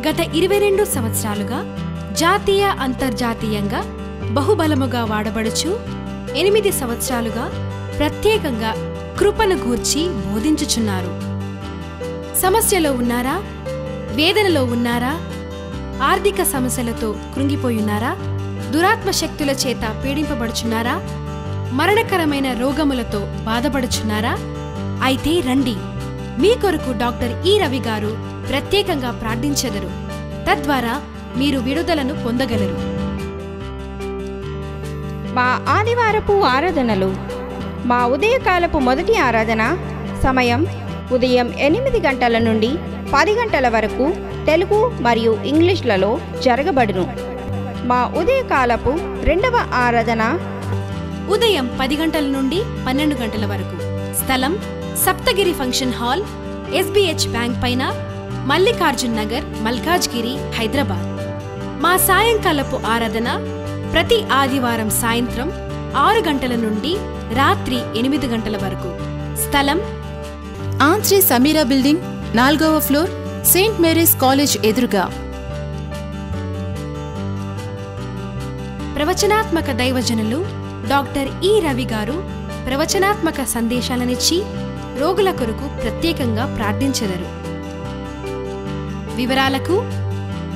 గత 22 సంవత్సరాలుగా జాతీయ అంతర్జాతీయంగా బహుబలముగా వాడబడుచు 8 సంవత్సరాలుగా ప్రత్యేకంగా కృపను గూర్చి బోధించుచున్నారు. సమస్యలో ఉన్నారా? వేదనలో ఉన్నారా? ఆర్థిక సమస్యలతో కృంగిపోయున్నారా? దురాత్మ శక్తుల చేత పీడింపబడుచున్నారా? మరణకరమైన రోగములతో బాధపడుచున్నారా? అయితే రండి, మీ కొరకు డాక్టర్ ఈ రవి గారు ప్రత్యేకంగా ప్రార్థించెదరు. తద్వారా మీరు విడుదలను పొందగలరు. మా ఆదివారపు ఆరాధనలు. మా ఉదయకాలపు మొదటి ఆరాధన సమయం ఉదయం 8 గంటల నుండి 10 గంటల వరకు తెలుగు మరియు ఇంగ్లీష్లలో జరగబడును. మా ఉదయకాలపు రెండవ ఆరాధన ఉదయం 10 గంటల నుండి 12 గంటల వరకు. స్థలం Saptagiri function hall, SBH bank పైన, మల్లికార్జున్ నగర్, మల్కాజ్గిరి, హైదరాబాద్. మా సాయంకాలపు ఆరాధన ప్రతి ఆదివారం సాయంత్రం 6 గంటల నుండి రాత్రి 8 గంటల వరకు. స్థలం ఆంధ్రీ సమీరా బిల్డింగ్, 4వ ఫ్లోర్, సెయింట్ మేరీస్ కాలేజ్ ఎదురుగా. ప్రవచనాత్మక దైవజనులు డాక్టర్ ఈ రవి గారు ప్రవచనాత్మక సందేశాలనిచ్చి రోగుల కొరకు ప్రత్యేకంగా ప్రార్థించెదరు. వివరాలకు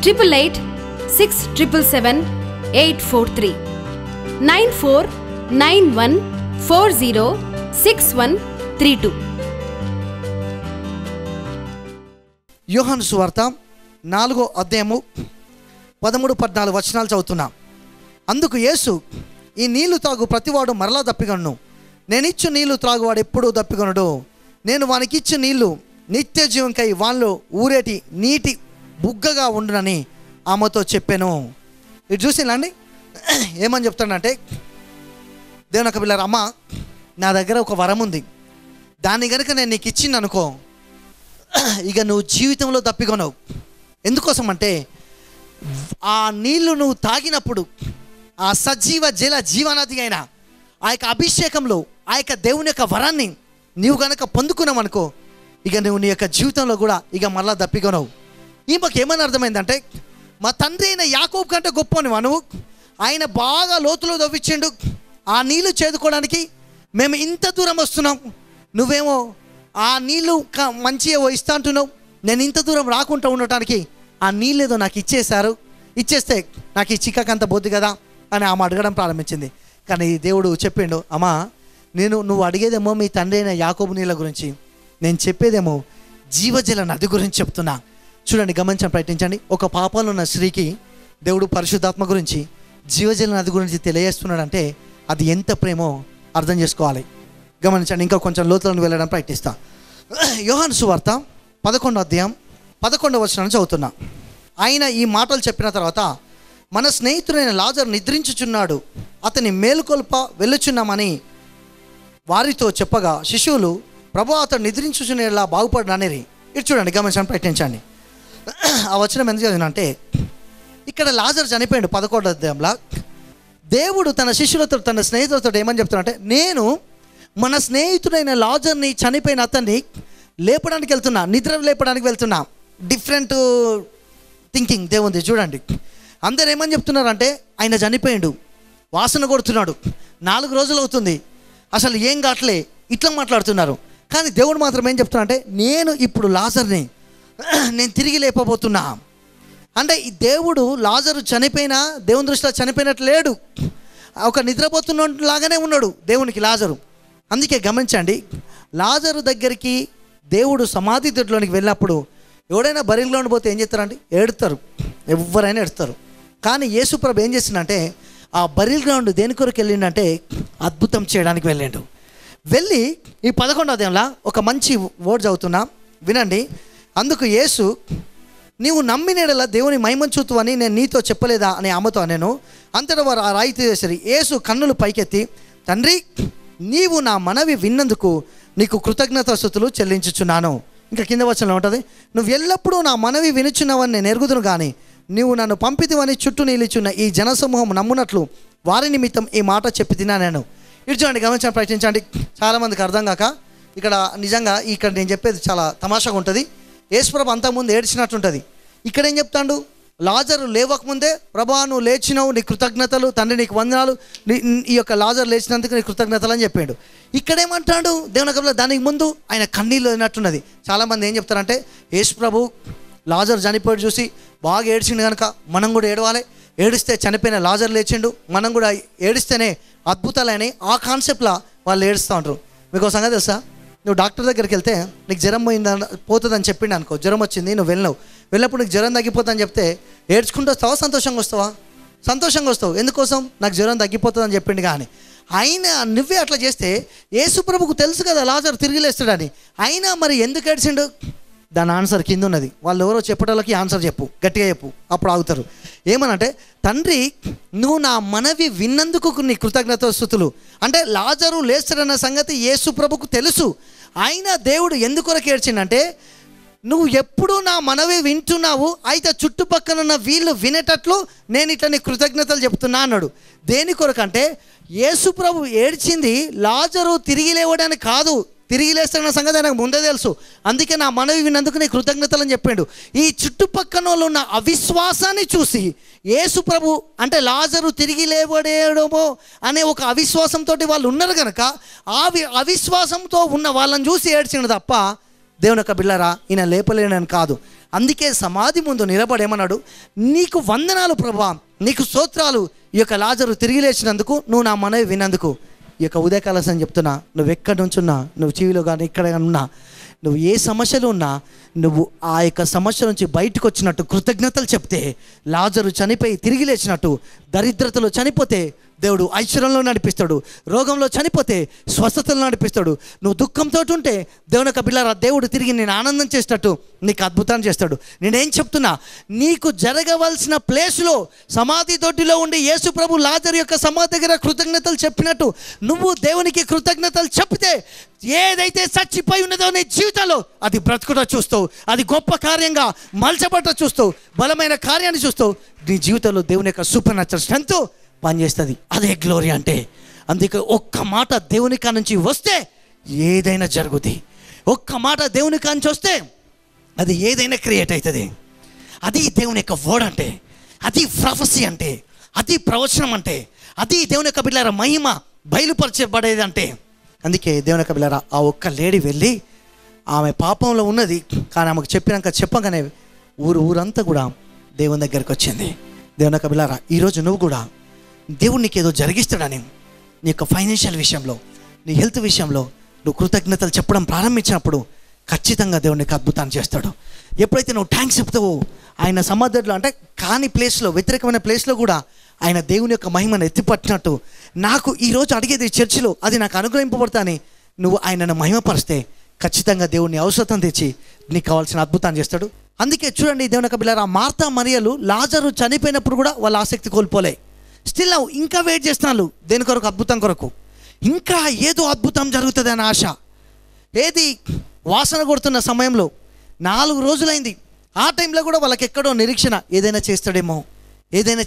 8886777843 9491406132. యోహాను సువార్త 4వ అధ్యాయము 13-14 వచనాలు చదువుతున్నా. అందుకు యేసు, ఈ నీళ్లు తాగు ప్రతివాడు మరలా దప్పిగొను. నేనిచ్చు నీళ్లు త్రాగువాడు ఎప్పుడూ దప్పిగొనడు. నేను వానికిచ్చు నీళ్లు నిత్య జీవంకై వాళ్ళలో ఊరేటి నీటి బుగ్గగా ఉండునని ఆమెతో చెప్పాను. ఇది చూసినండి ఏమని చెప్తానంటే, దేవుని ఒక పిల్లలు, అమ్మ నా దగ్గర ఒక వరం ఉంది, దాన్ని కనుక నేను నీకు ఇచ్చింది అనుకో, ఇక నువ్వు జీవితంలో దప్పికొనవు. ఎందుకోసం అంటే ఆ నీళ్లు నువ్వు తాగినప్పుడు ఆ సజీవ జల జీవనది అయిన ఆ యొక్క అభిషేకంలో ఆ యొక్క దేవుని యొక్క వరాన్ని నీవు కనుక పొందుకున్నావు, ఇక నువ్వు నీ యొక్క జీవితంలో కూడా ఇక మళ్ళా దప్పికొనవు. ఈమెకు ఏమని అర్థమైందంటే, మా తండ్రి అయిన యాకోబు కంటే గొప్పనివా నువ్వు? ఆయన బాగా లోతులో దవ్వించిండు ఆ నీళ్లు చేదుకోవడానికి. మేము ఇంత దూరం వస్తున్నాం, నువ్వేమో ఆ నీళ్లు మంచిగా ఇస్తా అంటున్నావు. నేను ఇంత దూరం రాకుండా ఉండటానికి ఆ నీళ్ళు ఏదో నాకు ఇచ్చేస్తే నాకు ఈ చిక్కకంత పోద్ది కదా అని ఆమె అడగడం ప్రారంభించింది. కానీ దేవుడు చెప్పిండు, అమ్మా నువ్వు అడిగేదేమో మీ తండ్రి అయిన యాకోబు నీళ్ళ గురించి, నేను చెప్పేదేమో జీవజల నది గురించి చెప్తున్నా. చూడండి, గమనించండి, ప్రయత్నించండి. ఒక పాపంలో ఉన్న స్త్రీకి దేవుడు పరిశుద్ధాత్మ గురించి, జీవజల నది గురించి తెలియజేస్తున్నాడంటే అది ఎంత ప్రేమో అర్థం చేసుకోవాలి. గమనించండి, ఇంకా కొంచెం లోతులను వెళ్ళడం ప్రయత్నిస్తా. యోహాను సువార్త 11వ అధ్యాయం 11వ వచనాన్ని చదువుతున్నా. ఆయన ఈ మాటలు చెప్పిన తర్వాత, మన స్నేహితుడైన లాజరు నిద్రించుచున్నాడు, అతని మేలుకొల్ప వెళ్ళుచున్నామని వారితో చెప్పగా, శిష్యులు, ప్రభు అతడు నిద్రించుచునేలా బాగుపడినని. ఇది చూడండి, గమనించండి, ప్రయత్నించండి. ఆ వచనం ఎందుకు చదివినంటే, ఇక్కడ లాజరు చనిపోయాడు 11వ అధ్యాయంలో. దేవుడు తన శిష్యులతో తన స్నేహితులతో ఏమని చెప్తున్నాడంటే, నేను మన స్నేహితుడైన లాజర్ని చనిపోయిన అతన్ని లేపడానికి వెళ్తున్నా, నిద్ర లేపడానికి వెళ్తున్నా. డిఫరెంట్ థింకింగ్ దేవుంది. చూడండి, అందరు ఏమని చెప్తున్నారంటే, ఆయన చనిపోయాడు, వాసన కొడుతున్నాడు, 4 రోజులు అవుతుంది, అసలు ఏం కావట్లే, ఇట్లా మాట్లాడుతున్నారు. కానీ దేవుడు మాత్రం ఏం చెప్తున్నా అంటే, నేను ఇప్పుడు లాజర్ని నేను తిరిగి లేపబోతున్నా. అంటే ఈ దేవుడు లాజరు చనిపోయినా దేవుని దృష్టిలో చనిపోయినట్లు లేడు, ఒక నిద్రపోతున్నలాగానే ఉన్నాడు దేవునికి లాజరు. అందుకే గమనించండి, లాజరు దగ్గరికి దేవుడు సమాధి దొడ్లోనికి వెళ్ళినప్పుడు ఎవడైనా బరిలోని పోతే ఏం చేస్తారండి? ఏడుతారు, ఎవరైనా ఏడుస్తారు. కానీ యేసుప్రభు ఏం చేసిందంటే, ఆ బరిల్ గ్రౌండ్ దేని కొరకు వెళ్ళిండంటే అద్భుతం చేయడానికి వెళ్ళిండు. వెళ్ళి ఈ 11వ అధ్యాయంలో ఒక మంచి వర్డ్ చదువుతున్నా, వినండి. అందుకు యేసు, నీవు నమ్మినలా దేవుని మహిమను చూతువని నేను నీతో చెప్పలేదా అని ఆమెతో నేను. అంతటా వారు ఆ రాయి తీసేసరి. యేసు కన్నులు పైకెత్తి, తండ్రి, నీవు నా మనవి విన్నందుకు నీకు కృతజ్ఞతాస్తుతులు చెల్లించుచున్నాను. ఇంకా కింద వచనంలో ఉంటుంది, నువ్వు ఎల్లప్పుడూ నా మనవి వినుచున్నావని నేను ఎరుగుదును, కానీ నీవు నన్ను పంపితివని చుట్టూ నిలిచున్న ఈ జనసమూహం నమ్మునట్లు వారి నిమిత్తం ఈ మాట చెప్పి తిన్నా నేను. ఇటు చూడండి, గమనించండి, ప్రయత్నించండి. చాలామందికి అర్థం కాక ఇక్కడ నిజంగా ఇక్కడ నేను చెప్పేది చాలా తమాషాగా ఉంటుంది. యేసుప్రభు అంతకుముందు ఏడ్చినట్టుంటుంది. ఇక్కడ ఏం చెప్తాడు? లాజరు లేవకముందే, ప్రభా నువ్వు లేచినావు, నీ కృతజ్ఞతలు తండ్రి, నీకు వందనాలు, ఈ యొక్క లాజరు లేచినందుకు నీ కృతజ్ఞతలు అని చెప్పాడు. ఇక్కడేమంటాడు దేవుని కబల? దానికి ముందు ఆయన కన్నీళ్ళు అయినట్టున్నది. చాలామంది ఏం చెప్తారంటే, యేసు ప్రభు లాజరు చనిపోయి చూసి బాగా ఏడ్చిండు కనుక మనం కూడా ఏడవాలి, ఏడిస్తే చనిపోయిన లాజరు లేచిండు, మనం కూడా ఏడిస్తేనే అద్భుతాలని ఆ కాన్సెప్ట్లో వాళ్ళు ఏడుస్తూ ఉంటారు. మీకు ఒక సంగతి తెలుసా? నువ్వు డాక్టర్ దగ్గరికి వెళ్తే నీకు జ్వరం పోతుందని చెప్పిండు అనుకో, జ్వరం వచ్చింది, నువ్వు వెళ్ళినప్పుడు నీకు జ్వరం తగ్గిపోతుందని చెప్తే ఏడ్చుకుంటూ వస్తావా, సంతోషంగా వస్తావా? సంతోషంగా వస్తావు. ఎందుకోసం? నాకు జ్వరం తగ్గిపోతుందని చెప్పిండు. కానీ అయినా నువ్వే అట్లా చేస్తే యేసు ప్రభుకు తెలుసు కదా లాజరు తిరిగి లేస్తాడని, అయినా మరి ఎందుకు ఏడ్చిండు? దాని ఆన్సర్ కింద ఉన్నది. వాళ్ళు ఎవరో చెప్పేటోళ్ళకి ఆన్సర్ చెప్పు, గట్టిగా చెప్పు, అప్పుడు ఆగుతారు. ఏమనంటే, తండ్రి నువ్వు నా మనవి విన్నందుకు నీ కృతజ్ఞతాస్తుతులు. అంటే లాజరు లేస్తాడన్న సంగతి యేసు ప్రభుకు తెలుసు. అయినా దేవుడు ఎందుకొరకు ఏడ్చిండంటే, నువ్వు ఎప్పుడు నా మనవి వింటున్నావు, అయితే చుట్టుపక్కల వీళ్ళు వినేటట్లు నేను ఇట్లా నీ కృతజ్ఞతలు చెప్తున్నా అన్నాడు. దేని కొరకంటే, యేసు ప్రభు ఏడ్చింది లాజరు తిరిగి లేవడానికి కాదు, తిరిగి లేస్తాడన్న సంగతి నాకు ముందే తెలుసు. అందుకే నా మనవి విన్నందుకు నీ కృతజ్ఞతలు అని చెప్పిండు. ఈ చుట్టుపక్కన వాళ్ళు ఉన్న అవిశ్వాసాన్ని చూసి యేసు ప్రభు అంటే లాజరు తిరిగి లేవడేయడమో అనే ఒక అవిశ్వాసంతో వాళ్ళు ఉన్నారు కనుక ఆ అవిశ్వాసంతో ఉన్న వాళ్ళని చూసి ఏడ్చిండు తప్ప దేవుని యొక్క బిళ్ళరా ఈయన లేపలేనని కాదు. అందుకే సమాధి ముందు నిలబడేమన్నాడు, నీకు వందనాలు ప్రభా, నీకు స్తోత్రాలు, ఈ యొక్క లాజరు తిరిగి లేచినందుకు, నువ్వు నా మనవి విన్నందుకు. ఈ యొక్క ఉదయకాలం చెప్తున్నా, నువ్వు ఎక్కడి నుంచి ఉన్నా, నువ్వు టీవీలో కానీ ఎక్కడ ఉన్నా, నువ్వు ఏ సమస్యలు ఉన్నా, నువ్వు ఆ యొక్క సమస్య నుంచి బయటకు వచ్చినట్టు కృతజ్ఞతలు చెప్తే, లాజరు చనిపోయి తిరిగి లేచినట్టు, దరిద్రతలో చనిపోతే దేవుడు ఐశ్వర్యంలో నడిపిస్తాడు, రోగంలో చనిపోతే స్వస్థతలో నడిపిస్తాడు, నువ్వు దుఃఖంతో ఉంటే దేవుని యొక్క బిళ్ళారా దేవుడు తిరిగి నేను ఆనందం చేసేటట్టు నీకు అద్భుతాన్ని చేస్తాడు. నేనేం చెప్తున్నా, నీకు జరగవలసిన ప్లేస్లో సమాధి తోటిలో ఉండి యేసు ప్రభు లాజరు యొక్క సమాధి దగ్గర కృతజ్ఞతలు చెప్పినట్టు నువ్వు దేవునికి కృతజ్ఞతలు చెప్తే, ఏదైతే చచ్చిపోయి ఉన్నదో నీ జీవితంలో అది బ్రతుకుట చూస్తావు, అది గొప్ప కార్యంగా మలచబట్ట చూస్తావు, బలమైన కార్యాన్ని చూస్తావు. నీ జీవితంలో దేవుని యొక్క సూపర్ న్యాచురల్ స్ట్రెంత్ పనిచేస్తుంది. అదే గ్లోరీ అంటే. అందుకే ఒక్క మాట దేవుని కాడ నుంచి వస్తే ఏదైనా జరుగుతుంది. ఒక్క మాట దేవుని కాడ నుంచి వస్తే అది ఏదైనా క్రియేట్ అవుతుంది. అది దేవుని యొక్క వర్డ్ అంటే, అది ప్రొఫెసీ అంటే, అది ప్రవచనం అంటే, అది దేవుని యొక్క బిడ్డలారా మహిమ బయలుపరచబడేది అంటే. అందుకే దేవుని యొక్క బిడ్డలారా ఆ ఒక్క లేడీ వెళ్ళి ఆమె పాపంలో ఉన్నది, కానీ ఆమెకు చెప్పగానే ఊరంతా కూడా దేవుని దగ్గరికి వచ్చింది. దేవుని యొక్క బిడ్డలారా ఈరోజు నువ్వు కూడా దేవుడు నీకు ఏదో జరిగిస్తాడని, నీ యొక్క ఫైనాన్షియల్ విషయంలో, నీ హెల్త్ విషయంలో నువ్వు కృతజ్ఞతలు చెప్పడం ప్రారంభించినప్పుడు ఖచ్చితంగా దేవుడు నీకు అద్భుతాన్ని చేస్తాడు. ఎప్పుడైతే నువ్వు థ్యాంక్స్ చెప్తావో, ఆయన సమాధిలో అంటే కాని ప్లేస్లో, వ్యతిరేకమైన ప్లేస్లో కూడా ఆయన దేవుని యొక్క మహిమను ఎత్తిపట్టినట్టు, నాకు ఈరోజు అడిగేది చర్చిలో అది నాకు అనుగ్రహింపబడతాని నువ్వు ఆయనను మహిమపరిస్తే ఖచ్చితంగా దేవుడిని అవసరం తెచ్చి నీకు కావాల్సిన అద్భుతాన్ని చేస్తాడు. అందుకే చూడండి దేవుని యొక్క బిడ్డలారా, మార్తా మరియలు లాజరు చనిపోయినప్పుడు కూడా వాళ్ళ ఆసక్తి కోల్పోలే. స్టిల్ ఇంకా వెయిట్ చేస్తున్నాను దేని కొరకు? అద్భుతం కొరకు. ఇంకా ఏదో అద్భుతం జరుగుతుంది అనే ఆశ. ఏది వాసన కొడుతున్న సమయంలో 4 రోజులైంది. ఆ టైంలో కూడా వాళ్ళకి ఎక్కడో నిరీక్షణ, ఏదైనా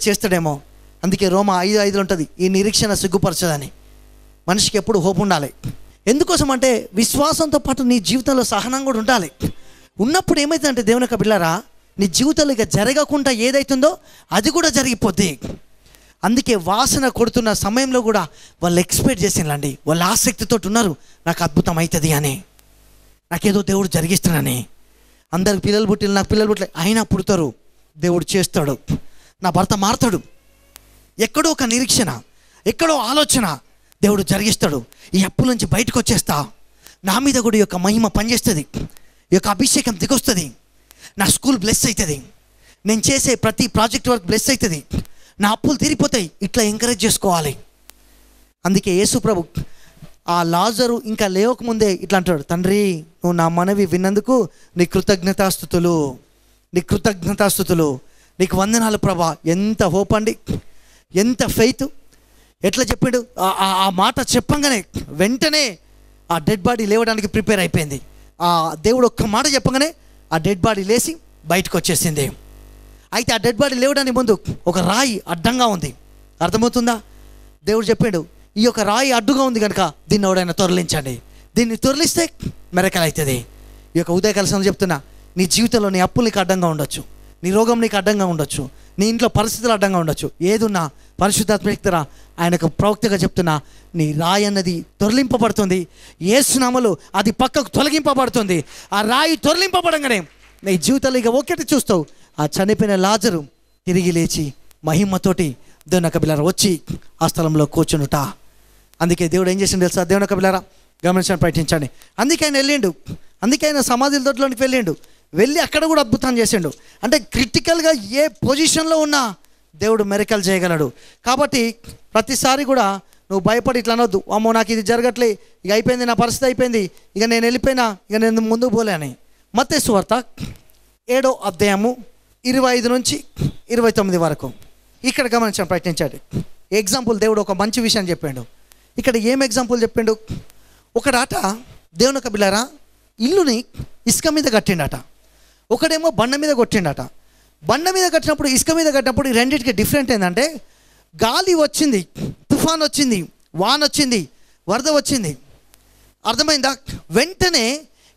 చేస్తాడేమో. అందుకే రోమా 5:5 ఉంటుంది, ఈ నిరీక్షణ సిగ్గుపరచదని. మనిషికి ఎప్పుడు హోప్ ఉండాలి. ఎందుకోసం అంటే విశ్వాసంతో పాటు నీ జీవితంలో సహనం కూడా ఉండాలి. ఉన్నప్పుడు ఏమవుతుందంటే దేవుని యొక్క బిడ్డలారా, నీ జీవితంలో ఇక జరగకుండా ఏదైతుందో అది కూడా జరిగిపోద్ది. అందుకే వాసన కొడుతున్న సమయంలో కూడా వాళ్ళు ఎక్స్పెక్ట్ చేసిందండి, వాళ్ళ ఆసక్తితో ఉన్నారు, నాకు అద్భుతం అవుతుంది అని, నాకేదో దేవుడు జరిగిస్తానని. అందరికి పిల్లలు పుట్టిన, నాకు పిల్లలు పుట్టలే, అయినా పుడతారు, దేవుడు చేస్తాడు, నా భర్త మారుతాడు. ఎక్కడో ఒక నిరీక్షణ, ఎక్కడో ఆలోచన, దేవుడు జరిగిస్తాడు, ఈ అప్పుల నుంచి బయటకు వచ్చేస్తా, నా మీద కూడా ఈ యొక్క మహిమ పనిచేస్తుంది, ఈ యొక్క అభిషేకం దిగొస్తుంది, నా స్కూల్ బ్లెస్ అవుతుంది, నేను చేసే ప్రతి ప్రాజెక్ట్ వర్క్ బ్లెస్ అవుతుంది, నా అప్పులు తీరిపోతాయి. ఇట్లా ఎంకరేజ్ చేసుకోవాలి. అందుకే యేసు ప్రభు ఆ లాజరు ఇంకా లేవకముందే ఇట్లా అంటాడు, తండ్రి నువ్వు నా మనవి విన్నందుకు నీ కృతజ్ఞతాస్తుతులు, నీకు వందనాలు ప్రభా. ఎంత హోప్ అండి, ఎంత ఫెయిత్. ఎట్లా చెప్పాడు? ఆ మాట చెప్పంగానే వెంటనే ఆ డెడ్ బాడీ లేవడానికి ప్రిపేర్ అయిపోయింది. ఆ దేవుడు ఒక్క మాట చెప్పగానే ఆ డెడ్ బాడీ లేచి బయటకు వచ్చేసింది. అయితే ఆ డెడ్ బాడీ లేవడానికి ముందు ఒక రాయి అడ్డంగా ఉంది. అర్థమవుతుందా? దేవుడు చెప్పాడు, ఈ యొక్క రాయి అడ్డుగా ఉంది కనుక దీన్ని ఎవడైనా తొరలించండి, దీన్ని తొరలిస్తే మెరకలు అవుతుంది. ఈ యొక్క ఉదయకాల సమయంలో చెప్తున్నా, నీ జీవితంలో నీ అప్పులు నీకు అడ్డంగా ఉండొచ్చు, నీ రోగం నీకు అడ్డంగా ఉండొచ్చు, నీ ఇంట్లో పరిస్థితులు అడ్డంగా ఉండొచ్చు. ఏదున్నా పరిశుద్ధాత్మ వ్యక్తిరా ఆయనకు ప్రవక్తగా చెప్తున్నా, నీ రాయి అన్నది తొలగింపబడుతుంది. యేసు నామములో అది పక్కకు తొలగింపబడుతుంది. ఆ రాయి తొలగింపబడంగానే నీ జీవితంలో ఇక ఒకటి చూస్తావు, ఆ చనిపోయిన లాజరు తిరిగి లేచి మహిమతోటి దేవుని యొక్క బిడ్డలారా వచ్చి ఆ స్థలంలో కూర్చునుట. అందుకే దేవుడు ఏం చేసిండు తెలుసా? దేవుని యొక్క బిడ్డలారా గమనించడానికి ప్రయత్నించండి. అందుకే ఆయన వెళ్ళిండు, అందుకే ఆయన సమాధుల దొడ్లోనికి వెళ్ళి అక్కడ కూడా అద్భుతం చేసిండు. అంటే క్రిటికల్గా ఏ పొజిషన్లో ఉన్నా దేవుడు మెరికల్ చేయగలడు. కాబట్టి ప్రతిసారి కూడా నువ్వు భయపడి ఇట్లా అనొద్దు, అమ్మో నాకు ఇది జరగట్లే, ఇక అయిపోయింది, నా పరిస్థితి అయిపోయింది, ఇక నేను వెళ్ళిపోయినా, ఇక నేను ముందుకు పోలే అని. మత్తయి సువార్త 7వ అధ్యాయము 25 నుంచి 29 వరకు ఇక్కడ గమనించడం ప్రయత్నించండి. ఎగ్జాంపుల్ దేవుడు ఒక మంచి విషయం చెప్పాడు. ఇక్కడ ఏం ఎగ్జాంపుల్ చెప్పిండు? ఒకడాట దేవుని యొక్క బిడ్డలారా ఇల్లుని ఇసుక మీద కట్టిండట, ఒకడేమో బండ మీద కొట్టిండట. బండ మీద కట్టినప్పుడు ఇసుక మీద కట్టినప్పుడు ఈ రెండింటికి డిఫరెంట్ ఏంటంటే, గాలి వచ్చింది, తుఫాన్ వచ్చింది, వాన వచ్చింది, వరద వచ్చింది. అర్థమైందా? వెంటనే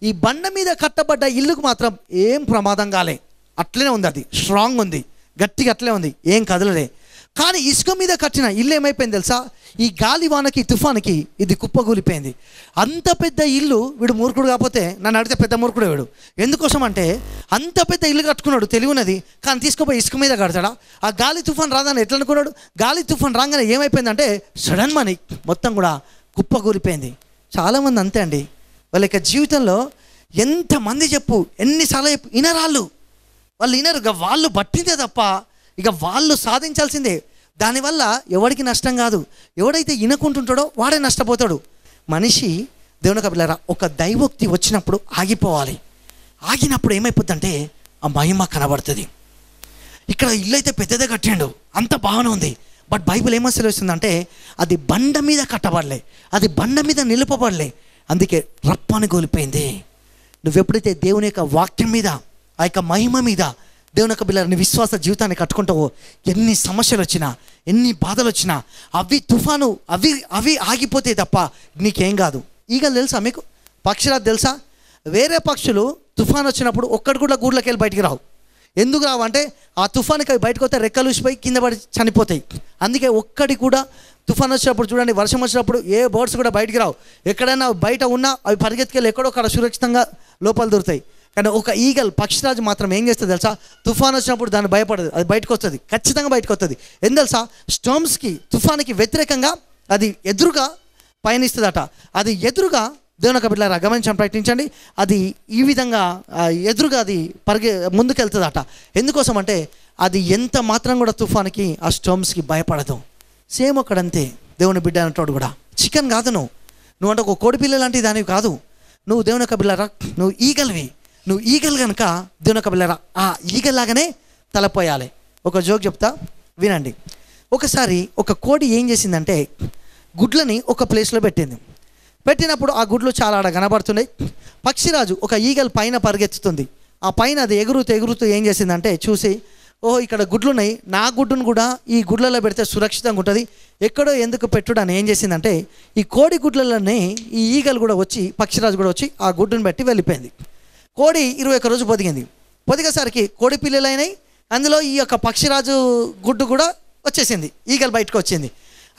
ఈ బండ మీద కట్టబడ్డ ఇల్లుకు మాత్రం ఏం ప్రమాదం కాలే, అట్లనే ఉంది, అది స్ట్రాంగ్ ఉంది, గట్టిగా అట్లే ఉంది, ఏం కదలలే. కానీ ఇసుక మీద కట్టిన ఇల్లు ఏమైపోయింది తెలుసా? ఈ గాలి వానకి తుఫానికి ఇది కుప్పగూలిపోయింది. అంత పెద్ద ఇల్లు, వీడు మూర్ఖుడు కాకపోతే నన్ను అడిగితే పెద్ద మూర్ఖుడు వీడు. ఎందుకోసం అంటే అంత పెద్ద ఇల్లు కట్టుకున్నాడు, తెలివినది, కానీ తీసుకుపోయి ఇసుక మీద కడతాడా? ఆ గాలి తుఫాన్ రాదని ఎట్లా అనుకున్నాడు? గాలి తుఫాన్ రాగానే ఏమైపోయిందంటే సడన్ మనీ మొత్తం కూడా కుప్పగూలిపోయింది. చాలామంది అంతే అండి, వాళ్ళ యొక్క జీవితంలో ఎంతమంది చెప్పు, ఎన్నిసార్లు చెప్పు, వినరాళ్ళు, వాళ్ళు వినరు. ఇక వాళ్ళు పట్టిందే తప్ప ఇక వాళ్ళు సాధించాల్సిందే. దానివల్ల ఎవరికి నష్టం కాదు. ఎవడైతే వినకుంటుంటాడో వాడే నష్టపోతాడు. మనిషి దేవుని యొక్క బిడ్డలారా ఒక దైవోక్తి వచ్చినప్పుడు ఆగిపోవాలి. ఆగినప్పుడు ఏమైపోతుందంటే ఆ మహిమ కనబడుతుంది. ఇక్కడ ఇల్లు అయితే పెద్దదే కట్టిండు, అంత బాగానే ఉంది, బట్ బైబిల్ ఏమని సెలవిస్తుందంటే అది బండ మీద కట్టబడలే, అది బండ మీద నిలుపబడలే, అందుకే రప్పని కోల్పోయింది. నువ్వెప్పుడైతే దేవుని యొక్క వాక్యం మీద, ఆ యొక్క మహిమ మీద దేవుని యొక్క బిడ్డలారా నీ విశ్వాస జీవితాన్ని కట్టుకుంటావో, ఎన్ని సమస్యలు వచ్చినా, ఎన్ని బాధలు వచ్చినా, అవి తుఫాను అవి ఆగిపోతే తప్ప నీకేం కాదు. ఈగలు తెలుసా మీకు? పక్షురాలు తెలుసా? వేరే పక్షులు తుఫాను వచ్చినప్పుడు ఒక్కడి కూడా గూడ్లోకి వెళ్ళి బయటికి రావు. ఎందుకు రావు అంటే ఆ తుఫానికి అవి బయటకు వస్తే రెక్కలు ఊసిపోయి కింద పడి చనిపోతాయి. అందుకే ఒక్కడి కూడా తుఫాన్ వచ్చినప్పుడు చూడండి, వర్షం వచ్చినప్పుడు ఏ బర్డ్స్ కూడా బయటికి రావు. ఎక్కడైనా బయట ఉన్నా అవి పరిగెత్తుకెళ్ళి ఎక్కడో అక్కడ సురక్షితంగా లోపల దొరుకుతాయి. కానీ ఒక ఈగల్ పక్షిరాజు మాత్రం ఏం చేస్తుంది తెలుసా? తుఫాన్ వచ్చినప్పుడు దాన్ని భయపడదు, అది బయటకు వస్తుంది, ఖచ్చితంగా బయటకు వస్తుంది. ఏం తెలుసా? స్టార్మ్స్కి, తుఫానికి వ్యతిరేకంగా అది ఎదురుగా పయనిస్తుందట. అది ఎదురుగా దేవుని యొక్క బిడ్డలారా గమనించడం ప్రయత్నించండి. అది ఈ విధంగా ఎదురుగా అది ముందుకెళ్తుందట. ఎందుకోసం అంటే అది ఎంత మాత్రం కూడా తుఫానికి, ఆ స్టార్మ్స్కి భయపడదు. సేమ్ ఒకడంతే దేవుని బిడ్డ అంటాడు కూడా. చికెన్ కాదు నువ్వు అంటే ఒక కోడి పిల్ల లాంటి దానివి కాదు. నువ్వు దేవుని యొక్క బిడ్డలారా నువ్వు ఈగల్వి. నువ్వు ఈగల్ కనుక దేవుని యొక్క బిడ్డలారా ఆ ఈగల్లాగానే తలపోయాలి. ఒక జోక్ చెప్తా వినండి. ఒకసారి ఒక కోడి ఏం చేసిందంటే గుడ్లని ఒక ప్లేస్లో పెట్టినప్పుడు ఆ గుడ్లు చాలా ఆడ కనబడుతున్నాయి. పక్షిరాజు ఒక ఈగల్ పైన పరిగెత్తుతుంది. ఆ పైన అది ఎగురుతూ ఏం చేసిందంటే చూసి, ఓహో ఇక్కడ గుడ్లు ఉన్నాయి, నా గుడ్డును కూడా ఈ గుడ్లలో పెడితే సురక్షితంగా ఉంటుంది, ఎక్కడో ఎందుకు పెట్టుడు అని ఏం చేసిందంటే ఈ కోడి గుడ్లలోనే ఈ ఈగలు కూడా వచ్చి, పక్షిరాజు కూడా వచ్చి ఆ గుడ్డును పెట్టి వెళ్ళిపోయింది. కోడి 21 రోజు పొదిగేసరికి కోడి పిల్లలు అయినాయి, అందులో ఈ యొక్క పక్షిరాజు గుడ్డు కూడా వచ్చేసింది, ఈగలు బయటకు వచ్చింది.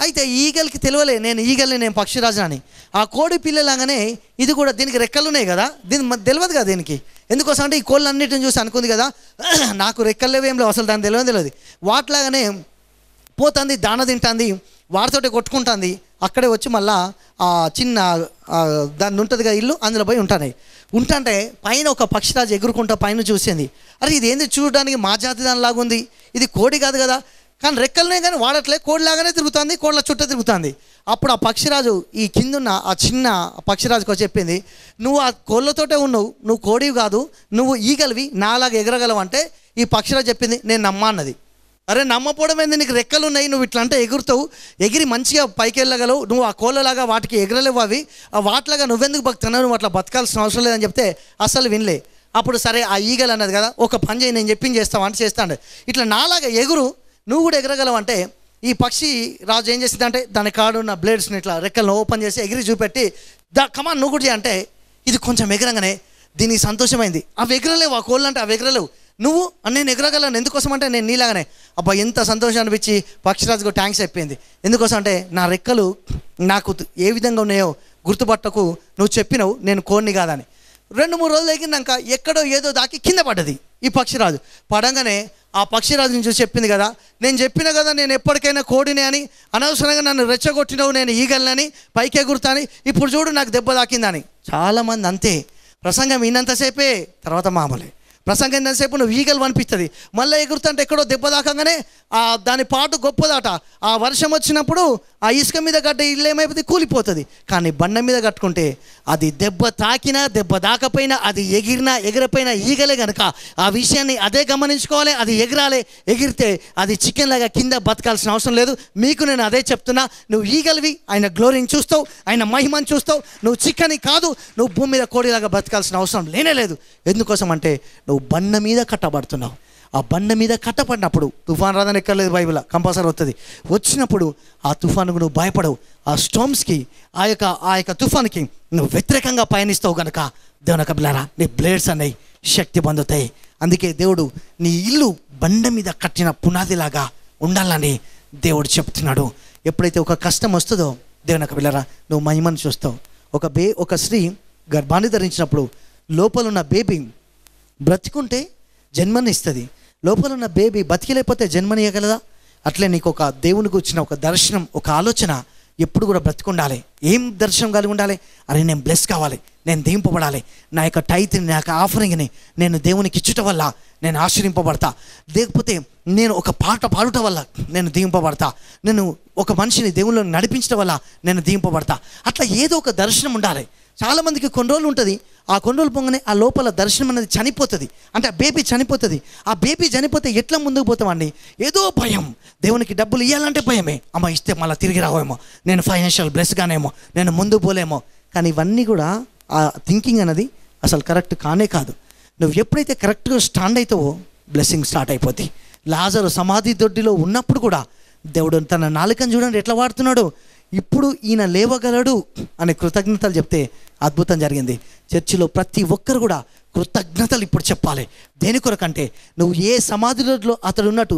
అయితే ఈగల్కి తెలియలే నేను ఈగల్ని, నేను పక్షిరాజు అని. ఆ కోడి పిల్లలాగానే ఇది కూడా, దీనికి రెక్కలు ఉన్నాయి కదా, దీని తెలియదు కదా దీనికి. ఎందుకోసం అంటే ఈ కోళ్ళన్నిటిని చూసి అనుకుంది కదా నాకు రెక్కలు లేవేం లేవు, అసలు దాని తెలియదు. వాటిలాగానే పోతుంది, దాన తింటుంది, వాటితోటి కొట్టుకుంటుంది. అక్కడే వచ్చి మళ్ళా చిన్న దాన్ని ఉంటుంది కదా ఇల్లు, అందులో పోయి ఉంటుంటే పైన ఒక పక్షిరాజు ఎగురుకుంటా పైన చూసింది. అరే ఇది ఏంది చూడడానికి మా జాతి దానిలాగా ఉంది, ఇది కోడి కాదు కదా, కానీ రెక్కలనే కానీ వాడట్లే, కోడిలాగానే తిరుగుతుంది, కోళ్ళ చుట్టూ తిరుగుతుంది. అప్పుడు ఆ పక్షిరాజు ఈ కిందున్న ఆ చిన్న పక్షిరాజుకు చెప్పింది, నువ్వు ఆ కోళ్ళతోటే ఉన్నావు, నువ్వు కోడివి కాదు, నువ్వు ఈగలివి, నాలాగా ఎగరగలవు అంటే ఈ పక్షిరాజు చెప్పింది నేను నమ్మన్నది. అరే నమ్మపోవడం ఏంది, నీకు రెక్కలు ఉన్నాయి, నువ్వు ఇట్లా అంటే ఎగురుతావు, ఎగిరి మంచిగా పైకి వెళ్ళగలవు, నువ్వు ఆ కోళ్ళలాగా వాటికి ఎగరలేవు, అవి వాటిలాగా నువ్వెందుకు బతుకుతున్నావు, నువ్వు అట్లా బతకాల్సిన అవసరం లేదని చెప్తే అసలు వినలే. అప్పుడు సరే ఆ ఈగలు అన్నది కదా, ఒక పని చేయి, నేను చెప్పింది చేస్తావు అంటే చేస్తాను, ఇట్లా నాలాగా ఎగురు, నువ్వు కూడా ఎగరగలవు అంటే ఈ పక్షి రాజు ఏం చేసిందంటే దాని కాడున్న బ్లేడ్స్ని ఇట్లా రెక్కలను ఓపెన్ చేసి ఎగిరి చూపెట్టి కమాన్ నువ్వు కూడా అంటే ఇది కొంచెం ఎగరంగానే దీనికి సంతోషమైంది. అవి ఎగరలేవు, ఆ కోళ్ళు అంటే అవి ఎగరలేవు, నువ్వు నేను ఎగరగలను. ఎందుకోసం అంటే నేను నీలాగానే అబ్బా ఎంత సంతోషం అనిపించి పక్షిరాజుకు ట్యాంక్స్ అయిపోయింది. ఎందుకోసం అంటే నా రెక్కలు నాకు ఏ విధంగా ఉన్నాయో గుర్తుపట్టకు నువ్వు చెప్పినవు నేను కోడిని కాదని. 2-3 రోజులు ఎగిరినాక ఎక్కడో ఏదో దాకి కింద పడ్డది ఈ పక్షిరాజు. పడంగానే ఆ పక్షిరాజు నుంచి చెప్పింది కదా, నేను చెప్పిన కదా నేను ఎప్పటికైనా కోడిని అని, అనవసరంగా నన్ను రెచ్చగొట్టినవు, నేను ఈగలనని, పైకి ఎగురుతాని, ఇప్పుడు చూడు నాకు దెబ్బ తాకిందని. చాలామంది అంతే, ప్రసంగం విన్నంతసేపే, తర్వాత మామూలే. ప్రసంగం ఎంతసేపు నువ్వు ఈగలు అనిపిస్తుంది, మళ్ళీ ఎగురుతుంటే ఎక్కడో దెబ్బ తాకంగానే దాని పాటు గొప్పదాట. ఆ వర్షం వచ్చినప్పుడు ఆ ఇసుక మీద గడ్డ ఇల్లు ఏమైపోతుంది, కూలిపోతుంది. కానీ బండ మీద కట్టుకుంటే అది దెబ్బ తాకినా దెబ్బ దాకపోయినా, అది ఎగిరినా ఎగిరిపోయినా ఈగలే కనుక ఆ విషయాన్ని అదే గమనించుకోవాలి. అది ఎగిరాలి, ఎగిరితే అది చికెన్ లాగా కింద బతకాల్సిన అవసరం లేదు. మీకు నేను అదే చెప్తున్నా, నువ్వు ఈగలివి, ఆయన గ్లోరీని చూస్తావు, ఆయన మహిమను చూస్తావు. నువ్వు చికెన్ కాదు, నువ్వు భూమి మీద కోడిలాగా బతకాల్సిన అవసరం లేనే లేదు. ఎందుకోసం అంటే నువ్వు బండ మీద కట్టబడుతున్నావు. ఆ బండ మీద కట్టబడినప్పుడు తుఫాన్ రాదని ఎక్కర్లేదు, బైబిల్ కంపల్సరీ వస్తుంది. వచ్చినప్పుడు ఆ తుఫానుకు నువ్వు భయపడవు. ఆ స్టార్మ్స్కి, ఆ యొక్క తుఫాన్కి నువ్వు వ్యతిరేకంగా పయనిస్తావు కనుక దేవుని యొక్క బిడ్డలారా, నీ బ్లేడ్స్ అనేవి శక్తి పొందుతాయి. అందుకే దేవుడు నీ ఇల్లు బండ మీద కట్టిన పునాదిలాగా ఉండాలని దేవుడు చెప్తున్నాడు. ఎప్పుడైతే ఒక కష్టం వస్తుందో దేవుని యొక్క బిడ్డలారా నువ్వు మహిమను చూస్తావు. ఒక స్త్రీ గర్భాన్ని ధరించినప్పుడు లోపల ఉన్న బేబీ బ్రతికుంటే జన్మనిస్తుంది, లోపల ఉన్న బేబీ బతికిలేకపోతే జన్మనియగలదా? అట్లే నీకు ఒక దేవునికి వచ్చిన ఒక దర్శనం, ఒక ఆలోచన ఎప్పుడు కూడా బ్రతికుండాలి. ఏం దర్శనం కలిగి ఉండాలి? అరే నేను బ్లెస్ కావాలి, నేను దీంపబడాలి, నా యొక్క టైత్ని, నా యొక్క ఆఫరింగ్ని నేను దేవునికి ఇచ్చుట వల్ల నేను ఆశ్రయింపబడతా, లేకపోతే నేను ఒక పాట పాడుట వల్ల నేను దీంపబడతా, నేను ఒక మనిషిని దేవుళ్ళు నడిపించడం వల్ల నేను దీంపబడతా. అట్లా ఏదో ఒక దర్శనం ఉండాలి. చాలామందికి కొన్ని రోజులు ఉంటుంది, ఆ కొన్ని రోజులు పొంగనే ఆ లోపల దర్శనం అనేది చనిపోతుంది. అంటే ఆ బేబీ చనిపోతుంది. ఆ బేబీ చనిపోతే ఎట్లా ముందుకు పోతామండి? ఏదో భయం, దేవునికి డబ్బులు ఇవ్వాలంటే భయమే, అమ్మ ఇస్తే మళ్ళీ తిరిగి రావేమో, నేను ఫైనాన్షియల్ బ్లెస్గానేమో, నేను ముందుకు పోలేమో. కానీ ఇవన్నీ కూడా ఆ థింకింగ్ అనేది అసలు కరెక్ట్ కానే కాదు. నువ్వు ఎప్పుడైతే కరెక్ట్గా స్టాండ్ అవుతావో బ్లెస్సింగ్ స్టార్ట్ అయిపోద్ది. లాజరు సమాధి దొడ్డిలో ఉన్నప్పుడు కూడా దేవుడు తన నాలుకను చూడండి ఎట్లా వాడుతున్నాడు. ఇప్పుడు ఈయన లేవగలడు అనే కృతజ్ఞతలు చెప్తే అద్భుతం జరిగింది. చర్చిలో ప్రతి ఒక్కరు కూడా కృతజ్ఞతలు ఇప్పుడు చెప్పాలి. దేని కొరకంటే నువ్వు ఏ సమాధిలో అతడు ఉన్నట్టు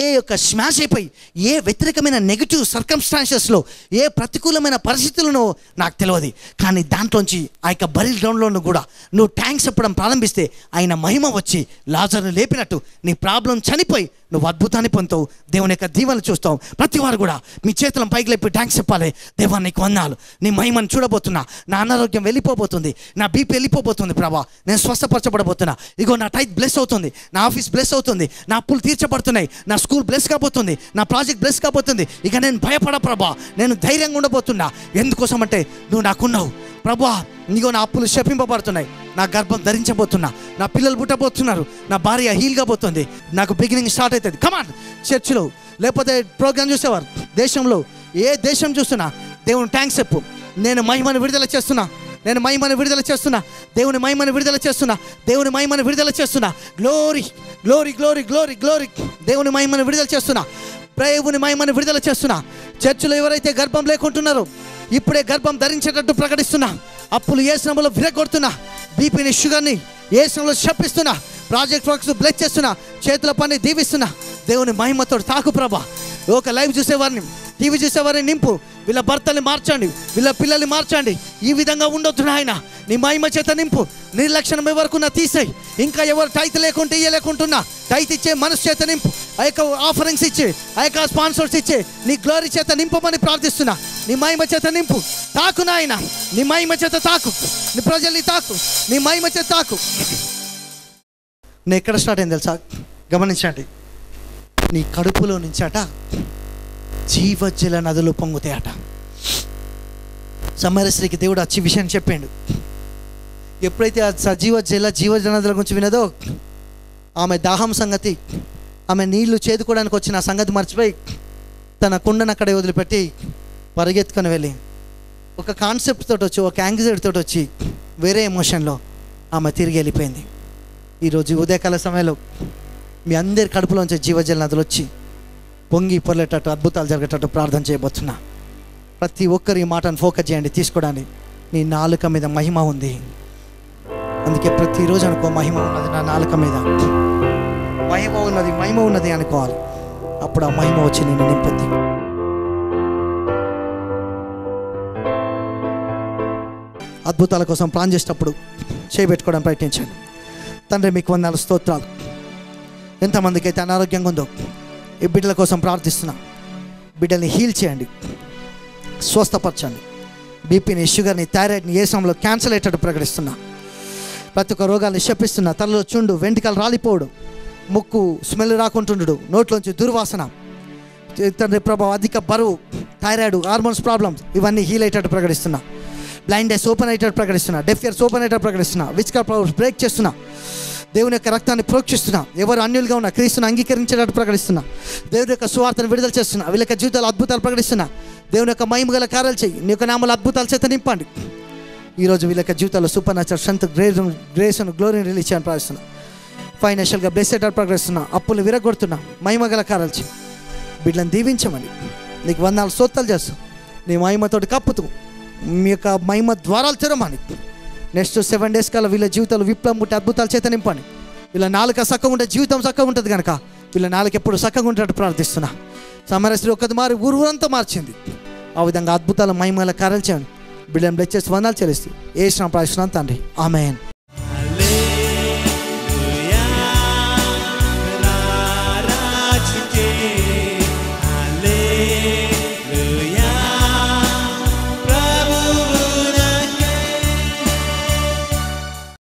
ఏ యొక్క స్మాష్ అయిపోయి ఏ వ్యతిరేకమైన నెగిటివ్ సర్కమ్స్టాన్సెస్లో ఏ ప్రతికూలమైన పరిస్థితులను నాకు తెలియదు, కానీ దాంట్లోంచి ఆ యొక్క బరిల్ గ్రౌండ్లోనూ కూడా నువ్వు ట్యాంక్స్ చెప్పడం ప్రారంభిస్తే ఆయన మహిమ వచ్చి లాజర్ను లేపినట్టు నీ ప్రాబ్లం చనిపోయి నువ్వు అద్భుతాన్ని పొందుతావు. దేవుని యొక్క దీవెనలు చూస్తావు. ప్రతి వారు కూడా మీ చేతులను పైకి లేపి ట్యాంక్స్ చెప్పాలి. దేవా నీకు వందనాలు, నీ మహిమను చూడబోతున్నా, నా అనారోగ్యం వెళ్ళిపోబోతుంది, నా బీపీ వెళ్ళిపోబోతుంది ప్రభా, నేను స్వస్థపరచబడబోతున్నా, ఇగో నా టైత్ బ్లెస్ అవుతుంది, నా ఆఫీస్ బ్లెస్ అవుతుంది, నా అప్పులు తీర్చబడుతున్నాయి, నా స్కూల్ బ్లెస్ కాబోతుంది, నా ప్రాజెక్ట్ బ్లెస్ కాబోతుంది, ఇక నేను భయపడ ప్రభా, నేను ధైర్యంగా ఉండబోతున్నా. ఎందుకోసం అంటే నువ్వు నాకున్నావు ప్రభా. నీగో నా అప్పులు శపింపబడుతున్నాయి, నా గర్భం ధరించబోతున్నా, నా పిల్లలు పుట్టబోతున్నారు, నా భార్య హీల్ కాబోతుంది, నాకు బిగినింగ్ స్టార్ట్ అవుతుంది. కమాన్ చర్చిలో లేకపోతే ప్రోగ్రామ్ చూసేవారు, దేశంలో ఏ దేశం చూస్తున్నా దేవుని ట్యాంక్స్ చెప్పు. నేను మహిమను విడుదల చేస్తున్నా, నేను మహిమను విడుదల చేస్తున్నా, దేవుని మహిమను విడుదల చేస్తున్నా, దేవుని మహిమను విడుదల చేస్తున్నా. Glory glory glory glory glory, దేవుని మహిమను విడుదల చేస్తున్నా, దేవుని మహిమను విడుదల చేస్తున్నా. చర్చిలో ఎవరైతే గర్భం లేకుంటున్నారో ఇప్పుడే గర్భం ధరించేటట్టు ప్రకటిస్తున్నా. అప్పులు ఏ శ్రమలో విరగొడుతున్నా, బీపీని షుగర్ని ఏ శ్రమలో శపిస్తున్నా, ప్రాజెక్ట్ వర్క్స్ బ్లెస్ చేస్తున్నా, చేతుల పని దీవిస్తున్నా. దేవుని మహిమతో తాకు ప్రభా. ఒక లైవ్ చూసేవారిని, టీవీ చూసేవారిని నింపు, వీళ్ళ భర్తల్ని మార్చండి, వీళ్ళ పిల్లల్ని మార్చండి. ఈ విధంగా ఉండొద్దు నాయన, నీ మహిమ చేత నింపు. నిర్లక్ష్యం ఎవరికి తీసేయి. ఇంకా ఎవరు టైత్ లేకుంటే ఇయ్యలేకుంటున్నా టైత్ ఇచ్చే మనసు చేత నింపు. ఆ యొక్క ఆఫరింగ్స్ ఇచ్చే, ఆ యొక్క స్పాన్సర్స్ ఇచ్చే నీ గ్లోరీ చేత నింపమని ప్రార్థిస్తున్నా. నీ మహిమ చేత నింపు. తాకు నాయన, నీ మహిమ చేత తాకు, నీ ప్రజల్ని తాకు, నీ మహిమ చేత తాకు. నేను ఎక్కడ స్టార్ట్ అయింది తెలుసా? గమనించండి. నీ కడుపులో నుంచి అట జీవజల నదులు పొంగుతాయట. సమరశ్రీకి దేవుడు వచ్చి విషయం చెప్పాడు. ఎప్పుడైతే ఆ జీవజల నదుల గురించి వినదో ఆమె దాహం సంగతి, ఆమె నీళ్లు చేదుకోవడానికి వచ్చిన ఆ సంగతి మర్చిపోయి తన కుండను అక్కడే వదిలిపెట్టి పరిగెత్తుకొని వెళ్ళి ఒక కాన్సెప్ట్ తోటి వచ్చి, ఒక యాంగ్జైటీ తోటి వచ్చి వేరే ఎమోషన్లో ఆమె తిరిగి వెళ్ళిపోయింది. ఈరోజు ఉదయకాల సమయంలో మీ అందరి కడుపులోంచి జీవజల నదులు వచ్చి పొంగి పొర్లేటట్టు అద్భుతాలు జరిగేటట్టు ప్రార్థన చేయబోతున్నా. ప్రతి ఒక్కరు ఈ మాటను ఫోకస్ చేయండి. తీసుకోవడానికి నీ నాలుక మీద మహిమ ఉంది. అందుకే ప్రతిరోజు అనుకో, మహిమ ఉన్నది నా నాలుక మీద. మహిమ ఉన్నది అనుకోవాలి. అప్పుడు ఆ మహిమ వచ్చి నేను నింపుద్ది. అద్భుతాల కోసం ప్లాన్ చేసేటప్పుడు చేయబెట్టుకోవడానికి ప్రయత్నించండి. తండ్రి మీకు వందనాలు, స్తోత్రాలు. ఎంతమందికి అయితే అనారోగ్యంగా ఉందో ఈ బిడ్డల కోసం ప్రార్థిస్తున్నా. బిడ్డల్ని హీల్ చేయండి, స్వస్థపరచండి. బీపీని, షుగర్ని, థైరాయిడ్ని, ఏ సమయంలో క్యాన్సర్ అయ్యేటట్టు ప్రకటిస్తున్నా. ప్రతి ఒక్క రోగాల్ని శపిస్తున్నా. తలలో చుండు, వెంట్రుకలు రాలిపోవడం, ముక్కు స్మెల్ రాకుంటుండడు, నోట్లోంచి దుర్వాసన, తండ్రి ప్రభావ, అధిక బరువు, థైరాయిడ్, హార్మోన్స్ ప్రాబ్లమ్స్ ఇవన్నీ హీల్ అయ్యేటట్టు ప్రకటిస్తున్నా. బ్లైండ్ ఐస్ ఓపెన్ అయ్యేటట్టు ప్రకటిస్తున్నా. డెఫ్ ఇయర్స్ ఓపెన్ అయ్యేటట్టు ప్రకటిస్తున్నా. విచ్కార్ పవర్స్ బ్రేక్ చేస్తున్నా. దేవుని యొక్క రక్తాన్ని ప్రోక్షిస్తున్నా. ఎవరు అన్యులుగా ఉన్నా క్రీస్తుని అంగీకరించేటట్టు ప్రకటిస్తున్నా. దేవుని యొక్క సువార్తను విడుదల చేస్తున్నా. వీళ్ళ యొక్క జీవితాలు అద్భుతాలు ప్రకటిస్తున్నా. దేవుని యొక్క మహిమ గల కార్యాలు చెయ్యి. నీ యొక్క నామలు అద్భుతాల చేత నింపండి. ఈరోజు వీళ్ళ యొక్క జీవితాల్లో supernatural strength, grace and గ్లోరీని రిలీజ్ చేయని ప్రార్థిస్తున్నా. ఫైనాన్షియల్గా బ్లెస్సెడ్ ప్రకటిస్తున్నా. అప్పులు విరగొడుతున్నా. మహిమ గల కార్యాలు చెయ్యి. బిడ్డలను దీవించమని నీకు వందనాలు, స్తోత్రాలు చేస్తాం. నీ మహిమతోటి కప్పుతూ మీ యొక్క మహిమ ద్వారాలు తెరమని నెక్స్ట్ 7 days కల్లా వీళ్ళ జీవితాలు విప్లవం పుట్టి అద్భుతాలు చేత నింపండి. వీళ్ళ నాలుక చక్కగా ఉంటే జీవితం చక్కగా ఉంటుంది కనుక వీళ్ళ నాలుక ఎప్పుడు చక్కగా ఉంటున్నట్టు ప్రార్థిస్తున్నా. సమరశ్రీ ఒక్కది మారి ఊరంతా మార్చింది. ఆ విధంగా అద్భుతాల మహిమల కార్యాలు చేయండి. బిడ్డలను బ్లెస్ చేసి వందనాలు చెల్లిస్తూ యేసు నామమున ప్రార్థిస్తున్నాను తండ్రి, ఆమేన్.